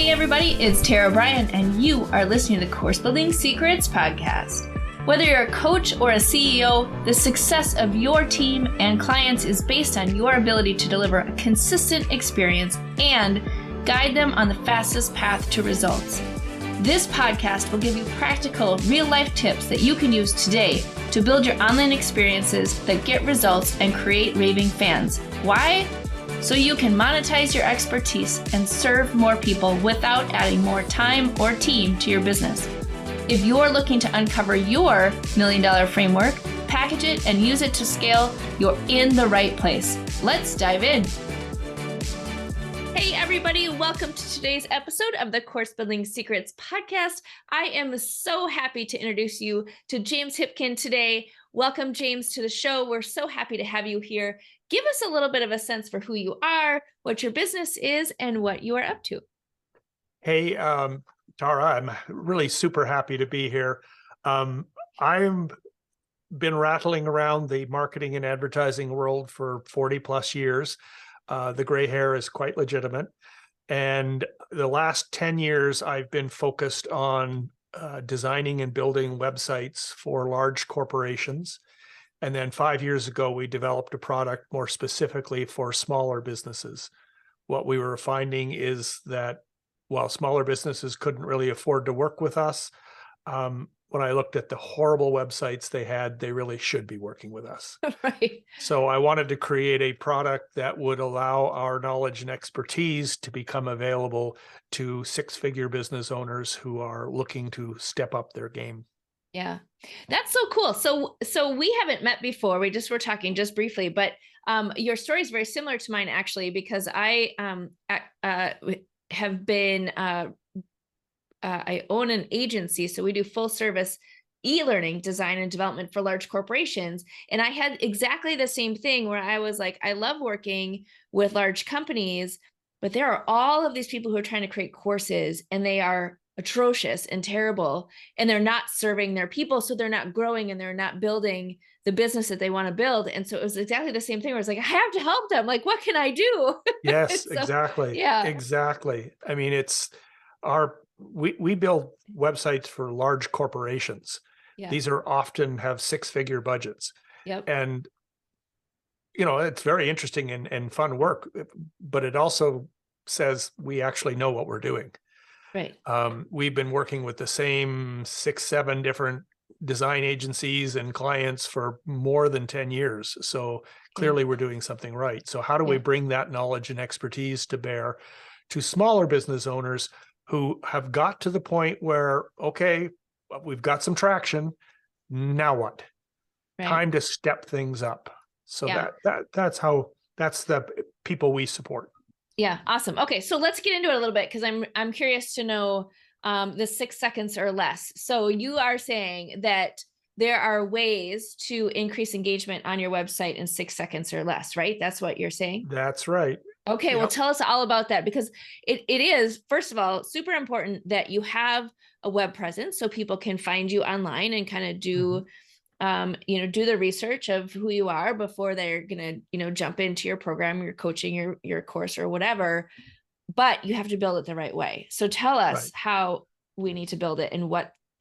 Hey everybody, it's Tara Bryan, and you are listening to the Course Building Secrets podcast. Whether you're a coach or a CEO, the success of your team and clients is based on your ability to deliver a consistent experience and guide them on the fastest path to results. This podcast will give you practical, real-life tips that you can use today to build your online experiences that get results and create raving fans. Why? So you can monetize your expertise and serve more people without adding more time or team to your business. If you're looking to uncover your $1 million framework, package it, and use it to scale, you're in the right place. Let's dive in. Hey everybody, welcome to today's episode of the Course Building Secrets podcast. I am so happy to introduce you to James Hipkin today. Welcome, James, to the show. We're so happy to have you here. Give us a little bit of a sense for who you are, what your business is, and what you are up to. Hey, Tara, I'm really super happy to be here. I've been rattling around the marketing and advertising world for 40 plus years. The gray hair is quite legitimate. And the last 10 years, I've been focused on designing and building websites for large corporations. And then 5 years ago, we developed a product more specifically for smaller businesses. What we were finding is that while smaller businesses couldn't really afford to work with us, when I looked at the horrible websites they had, they really should be working with us. Right. So I wanted to create a product that would allow our knowledge and expertise to become available to six-figure business owners who are looking to step up their game. Yeah, that's so cool. So we haven't met before. We just were talking just briefly, but your story is very similar to mine, actually, because I have been, I own an agency. So we do full service e-learning design and development for large corporations. And I had exactly the same thing where I was like, I love working with large companies, but there are all of these people who are trying to create courses and they are atrocious and terrible, and they're not serving their people. So they're not growing and they're not building the business that they want to build. And so it was exactly the same thing where I was like, I have to help them. Like, what can I do? Yes, So, exactly. yeah. Exactly. I mean, we build websites for large corporations. Yeah. These are often have six-figure budgets. Yep. And, it's very interesting and fun work, but it also says we actually know what we're doing. Right. We've been working with the same 6-7 different design agencies and clients for more than 10 years. So clearly we're doing something right. So how do we bring that knowledge and expertise to bear to smaller business owners who have got to the point where, okay, we've got some traction. Now what? Right. Time to step things up. So that's the people we support. Yeah. Awesome. Okay. So let's get into it a little bit, because I'm curious to know the 6 seconds or less. So you are saying that there are ways to increase engagement on your website in 6 seconds or less, right? That's what you're saying? That's right. Okay. Well, tell us all about that, because it is, first of all, super important that you have a web presence so people can find you online and kind of do, do the research of who you are before they're going to, jump into your program, your coaching, your course or whatever, but you have to build it the right way. So tell us how we need to build it and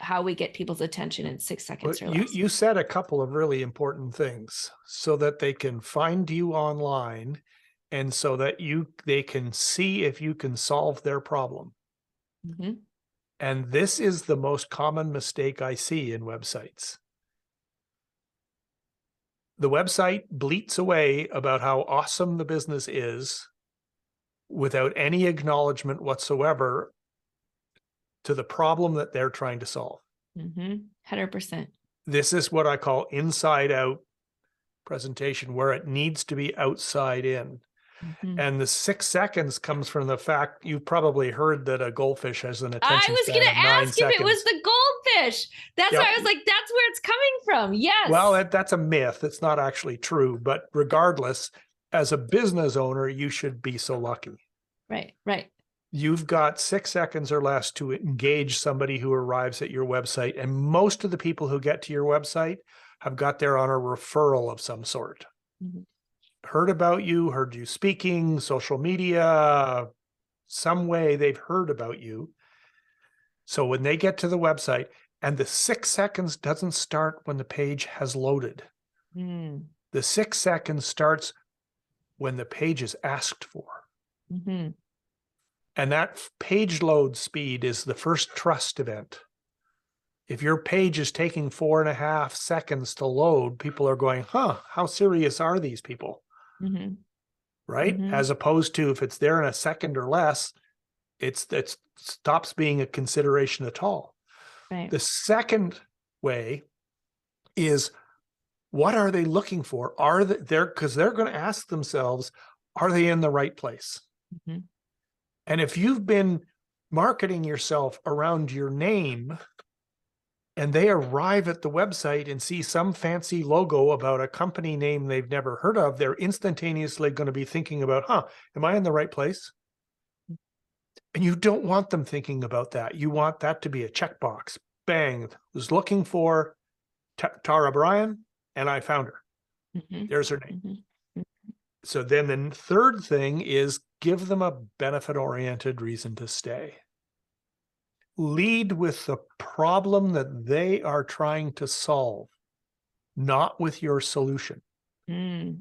how we get people's attention in 6 seconds or less. You said a couple of really important things so that they can find you online and so that they can see if you can solve their problem. Mm-hmm. And this is the most common mistake I see in websites. The website bleats away about how awesome the business is without any acknowledgement whatsoever to the problem that they're trying to solve. 100%. This is what I call inside out presentation, where it needs to be outside in. And the 6 seconds comes from the fact you've probably heard that a goldfish has an attention span of 9 seconds. I was going to ask if it was the goldfish. That's why I was like, that's where it's coming from. Yes. Well, that's a myth. It's not actually true. But regardless, as a business owner, you should be so lucky. Right, right. You've got 6 seconds or less to engage somebody who arrives at your website. And most of the people who get to your website have got there on a referral of some sort. Heard about you, heard you speaking, social media, some way they've heard about you. So when they get to the website, and the 6 seconds doesn't start when the page has loaded. Mm. The 6 seconds starts when the page is asked for. Mm-hmm. And that page load speed is the first trust event. If your page is taking 4.5 seconds to load, people are going, how serious are these people? Mm-hmm. Right? Mm-hmm. As opposed to if it's there in a second or less, it stops being a consideration at all. Right. The second way is, what are they looking for? Are they there? Because they're going to ask themselves, are they in the right place? Mm-hmm. And if you've been marketing yourself around your name and they arrive at the website and see some fancy logo about a company name they've never heard of, they're instantaneously going to be thinking about, am I in the right place? And you don't want them thinking about that. You want that to be a checkbox. Bang, was looking for Tara Bryan, and I found her. Mm-hmm. There's her name. Mm-hmm. So then the third thing is give them a benefit-oriented reason to stay. Lead with the problem that they are trying to solve, not with your solution. Mm.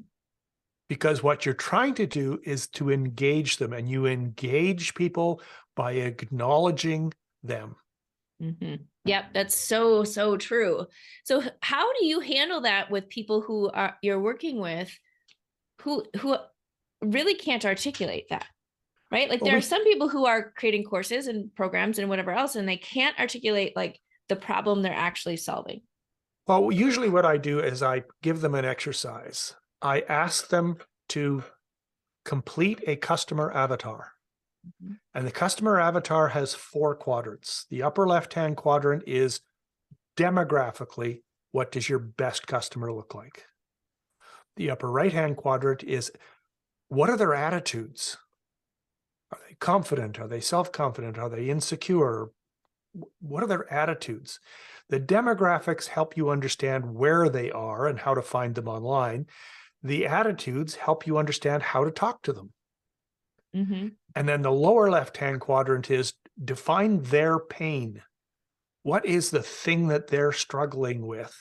Because what you're trying to do is to engage them, and you engage people by acknowledging them. Mm-hmm. Yep, that's so, so true. So how do you handle that with people who you're working with who really can't articulate that? Right? Like, there are some people who are creating courses and programs and whatever else, and they can't articulate like the problem they're actually solving. Well, usually what I do is I give them an exercise. I ask them to complete a customer avatar. Mm-hmm. And the customer avatar has 4 quadrants. The upper left-hand quadrant is demographically, what does your best customer look like? The upper right-hand quadrant is, what are their attitudes? Are they confident? Are they self-confident? Are they insecure? What are their attitudes? The demographics help you understand where they are and how to find them online. The attitudes help you understand how to talk to them. Mm-hmm. And then the lower left-hand quadrant is define their pain. What is the thing that they're struggling with?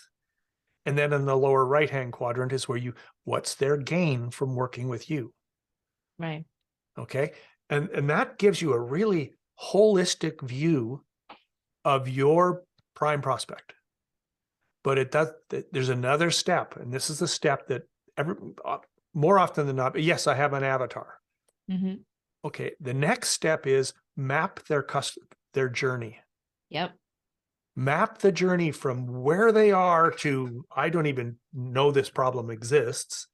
And then in the lower right-hand quadrant is where what's their gain from working with you? Right. Okay. And that gives you a really holistic view of your prime prospect. But there's another step, and this is the step that more often than not, yes, I have an avatar. Mm-hmm. Okay, the next step is map their journey. Yep. Map the journey from where they are to, I don't even know this problem exists,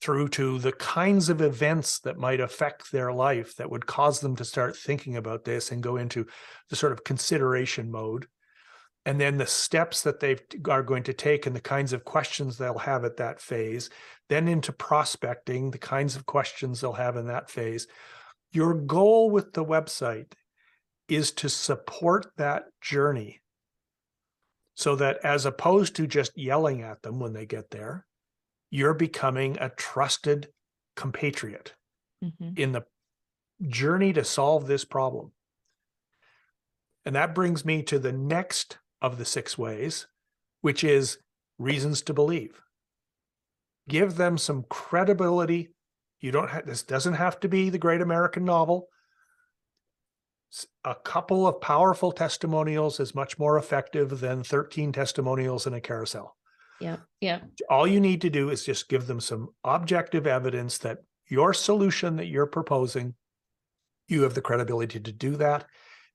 through to the kinds of events that might affect their life that would cause them to start thinking about this and go into the sort of consideration mode. And then the steps that they are going to take and the kinds of questions they'll have at that phase, then into prospecting, the kinds of questions they'll have in that phase. Your goal with the website is to support that journey so that, as opposed to just yelling at them when they get there, you're becoming a trusted compatriot in the journey to solve this problem. And that brings me to the next of the 6 ways, which is reasons to believe. Give them some credibility. This doesn't have to be the great American novel. A couple of powerful testimonials is much more effective than 13 testimonials in a carousel. Yeah. Yeah. All you need to do is just give them some objective evidence that your solution that you're proposing, you have the credibility to do that,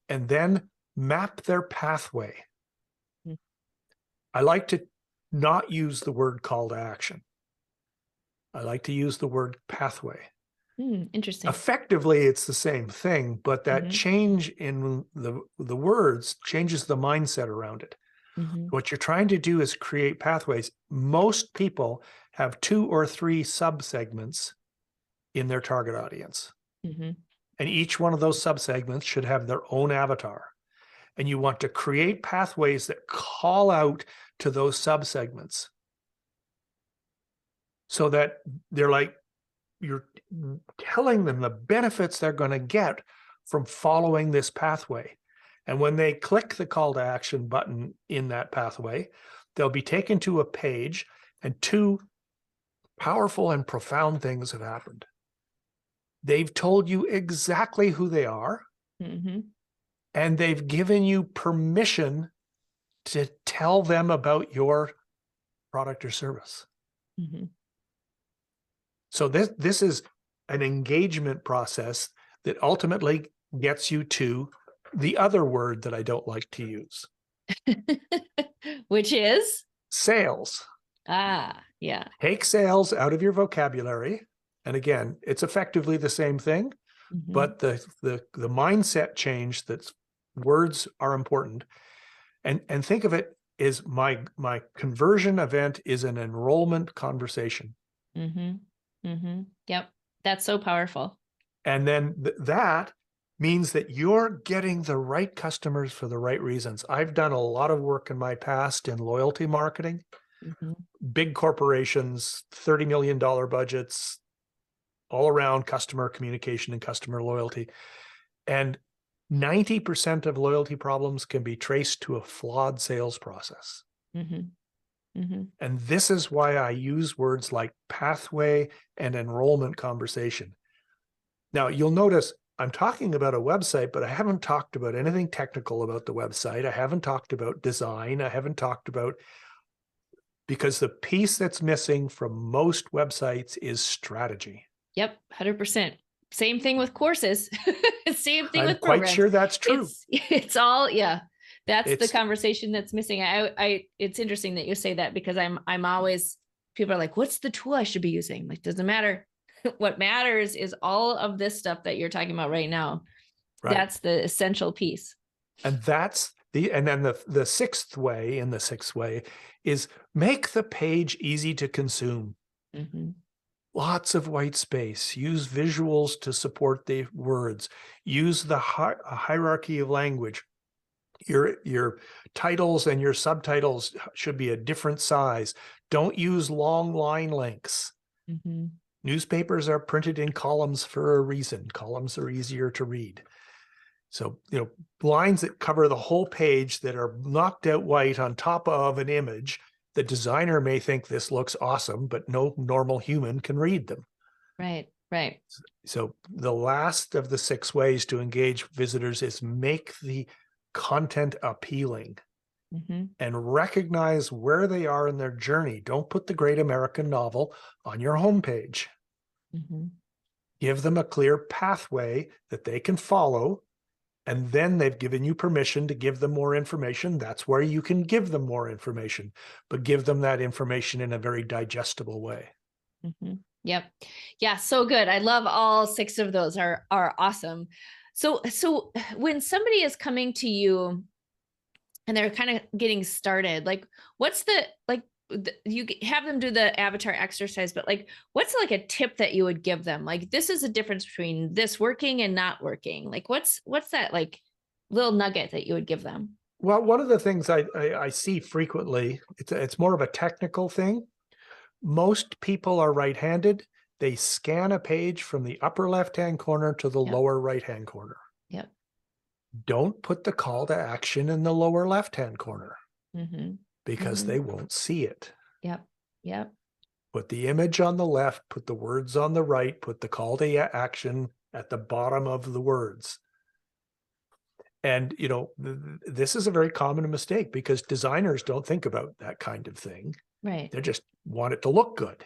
and then map their pathway. Mm-hmm. I like to not use the word call to action. I like to use the word pathway. Interesting. Effectively, it's the same thing, but that change in the words changes the mindset around it. Mm-hmm. What you're trying to do is create pathways. Most people have 2 or 3 subsegments in their target audience. Mm-hmm. And each one of those subsegments should have their own avatar. And you want to create pathways that call out to those subsegments so that they're like, you're telling them the benefits they're going to get from following this pathway. And when they click the call to action button in that pathway, they'll be taken to a page, and two powerful and profound things have happened. They've told you exactly who they are, and they've given you permission to tell them about your product or service. So this is an engagement process that ultimately gets you to the other word that I don't like to use. Which is? Sales. Ah, yeah. Take sales out of your vocabulary. And again, it's effectively the same thing, but the mindset change that words are important. And think of it as my conversion event is an enrollment conversation. Yep. That's so powerful. And then that means that you're getting the right customers for the right reasons. I've done a lot of work in my past in loyalty marketing, big corporations, $30 million budgets, all around customer communication and customer loyalty. And 90% of loyalty problems can be traced to a flawed sales process. And this is why I use words like pathway and enrollment conversation. Now, you'll notice I'm talking about a website, but I haven't talked about anything technical about the website. I haven't talked about design. I haven't talked about, because the piece that's missing from most websites is strategy. Yep, 100%. Same thing with courses. Same thing with programs. I'm quite sure that's true. It's all, yeah. That's the conversation that's missing. It's interesting that you say that, because I'm always, people are like, what's the tool I should be using? Like, doesn't matter. What matters is all of this stuff that you're talking about right now. Right. That's the essential piece. And then the sixth way is make the page easy to consume. Lots of white space. Use visuals to support the words. Use the hierarchy of language. Your titles and your subtitles should be a different size. Don't use long line lengths. Newspapers are printed in columns for a reason. Columns are easier to read. So, lines that cover the whole page that are knocked out white on top of an image, the designer may think this looks awesome, but no normal human can read them. Right. So the last of the 6 ways to engage visitors is make the content appealing and recognize where they are in their journey. Don't put the great American novel on your homepage. Give them a clear pathway that they can follow, and then they've given you permission to give them more information. That's where you can give them more information, but give them that information in a very digestible way. Yep. Yeah. So good. I love all 6 of those are awesome. So when somebody is coming to you and they're kind of getting started, like, what's you have them do the avatar exercise, but like, what's like a tip that you would give them? Like, this is a difference between this working and not working. Like, what's that like little nugget that you would give them? Well, one of the things I see frequently, it's more of a technical thing. Most people are right-handed. They scan a page from the upper left-hand corner to the lower right-hand corner. Yep. Don't put the call to action in the lower left-hand corner because they won't see it. Yep. Put the image on the left, put the words on the right, put the call to action at the bottom of the words. And, this is a very common mistake because designers don't think about that kind of thing. Right. They just want it to look good.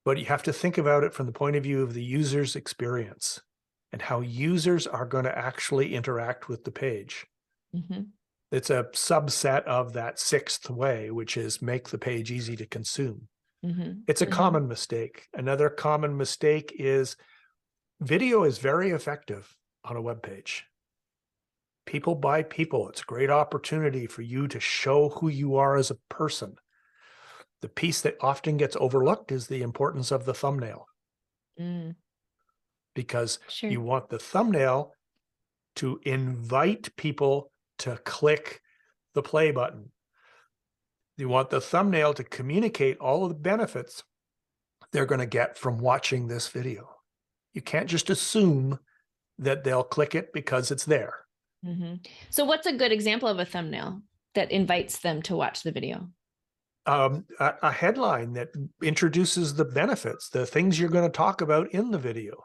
But you have to think about it from the point of view of the user's experience and how users are going to actually interact with the page. It's a subset of that 6th way, which is make the page easy to consume. It's a common mistake. Another common mistake is video is very effective on a web page. People buy people. It's a great opportunity for you to show who you are as a person. The piece that often gets overlooked is the importance of the thumbnail. Because you want the thumbnail to invite people to click the play button. You want the thumbnail to communicate all of the benefits they're going to get from watching this video. You can't just assume that they'll click it because it's there. So what's a good example of a thumbnail that invites them to watch the video? A headline that introduces the benefits, the things you're going to talk about in the video.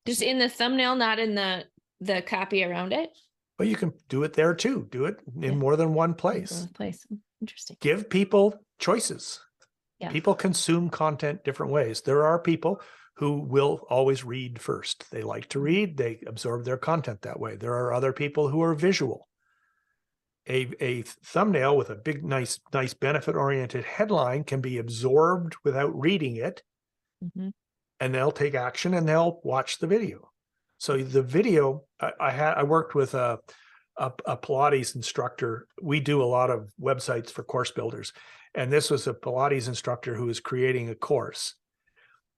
Just in the thumbnail, not in the copy around it? But you can do it there too. Do it in more than one place. Interesting. Give people choices. Yeah. People consume content different ways. There are people who will always read first. They like to read. They absorb their content that way. There are other people who are visual. A thumbnail with a big, nice benefit-oriented headline can be absorbed without reading it, and they'll take action and they'll watch the video. So the video, I worked with a Pilates instructor. We do a lot of websites for course builders, and this was a Pilates instructor who was creating a course.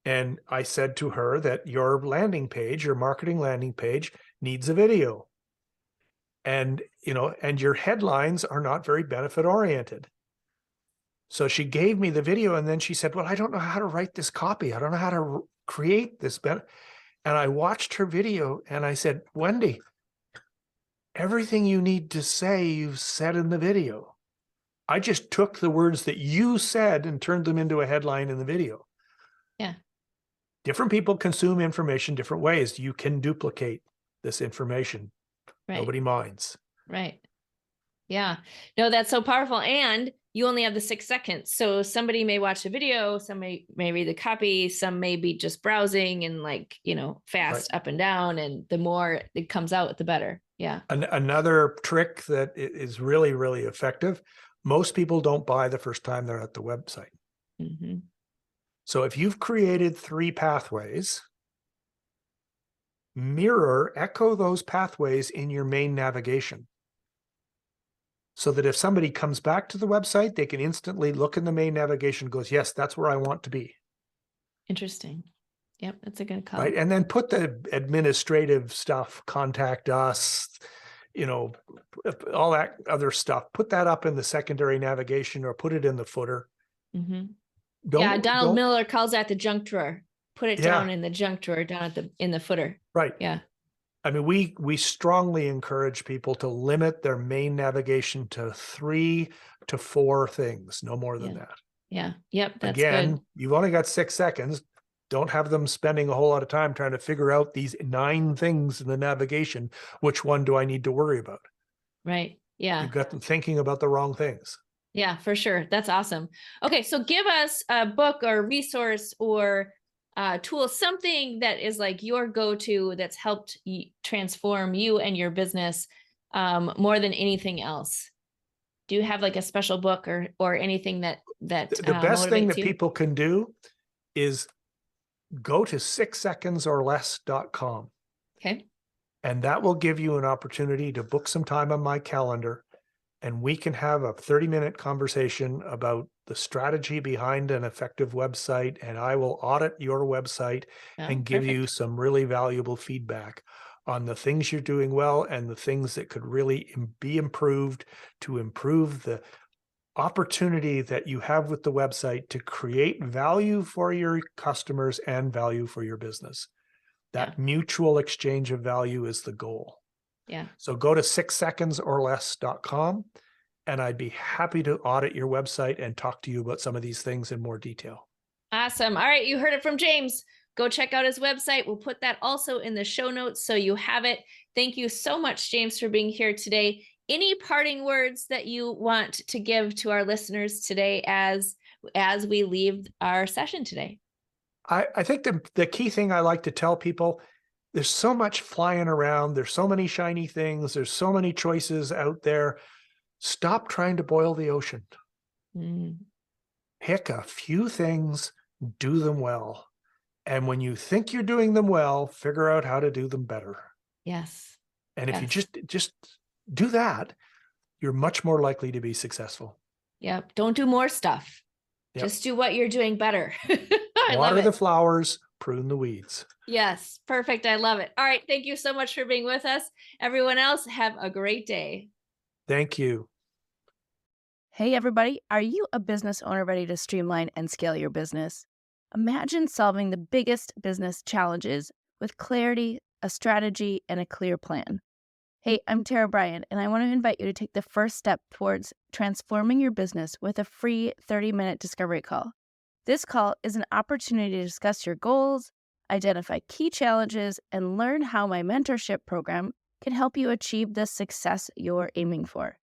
And I said to her that your landing page, your marketing landing page, needs a video. And, and your headlines are not very benefit oriented. So she gave me the video, and then she said, well, I don't know how to write this copy. I don't know how to create this. And I watched her video and I said, Wendy, everything you need to say, you've said in the video. I just took the words that you said and turned them into a headline in the video. Yeah. Different people consume information different ways. You can duplicate this information. Right. Nobody minds. Right. Yeah. No, that's so powerful. And you only have the 6 seconds. So somebody may watch the video, somebody may read the copy, some may be just browsing and fast up and down. And the more it comes out, the better. Yeah. Another trick that is really, really effective. Most people don't buy the first time they're at the website. So if you've created 3 pathways, echo those pathways in your main navigation, so that if somebody comes back to the website, they can instantly look in the main navigation and goes, yes, that's where I want to be. Interesting. Yep, that's a good call. Right. And then put the administrative stuff, contact us, all that other stuff, put that up in the secondary navigation or put it in the footer. Donald Miller calls that the junk drawer. Put it down in the junk drawer, down in the footer. Right. Yeah. I mean, we strongly encourage people to limit their main navigation to 3 to 4 things, no more than that. Yeah. Yep. That's Again, good. You've only got 6 seconds. Don't have them spending a whole lot of time trying to figure out these 9 things in the navigation. Which one do I need to worry about? Right. Yeah. You've got them thinking about the wrong things. Yeah, for sure. That's awesome. Okay. So give us a book or resource or tool, something that is like your go-to that's helped transform you and your business more than anything else. Do you have like a special book or anything that the best thing that you? people can do is go to 6secondsorless.com. Okay. And that will give you an opportunity to book some time on my calendar, and we can have a 30-minute conversation about the strategy behind an effective website, and I will audit your website and give you some really valuable feedback on the things you're doing well and the things that could really be improved to improve the opportunity that you have with the website to create value for your customers and value for your business. That mutual exchange of value is the goal. Yeah. So go to 6secondsorless.com, and I'd be happy to audit your website and talk to you about some of these things in more detail. Awesome. All right. You heard it from James. Go check out his website. We'll put that also in the show notes so you have it. Thank you so much, James, for being here today. Any parting words that you want to give to our listeners today as we leave our session today? I think the key thing I like to tell people, there's so much flying around. There's so many shiny things. There's so many choices out there. Stop trying to boil the ocean. Pick a few things, do them well. And when you think you're doing them well, figure out how to do them better. Yes. And if you just do that, you're much more likely to be successful. Yep. Don't do more stuff. Yep. Just do what you're doing better. Water the flowers, prune the weeds. Yes. Perfect. I love it. All right. Thank you so much for being with us. Everyone else, have a great day. Thank you. Hey, everybody. Are you a business owner ready to streamline and scale your business? Imagine solving the biggest business challenges with clarity, a strategy, and a clear plan. Hey, I'm Tara Bryan, and I want to invite you to take the first step towards transforming your business with a free 30-minute discovery call. This call is an opportunity to discuss your goals, identify key challenges, and learn how my mentorship program can help you achieve the success you're aiming for.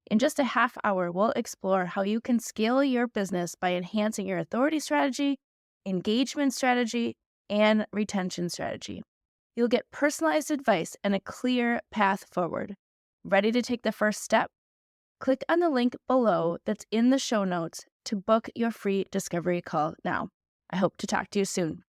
In just a half hour, we'll explore how you can scale your business by enhancing your authority strategy, engagement strategy, and retention strategy. You'll get personalized advice and a clear path forward. Ready to take the first step? Click on the link below that's in the show notes to book your free discovery call now. I hope to talk to you soon.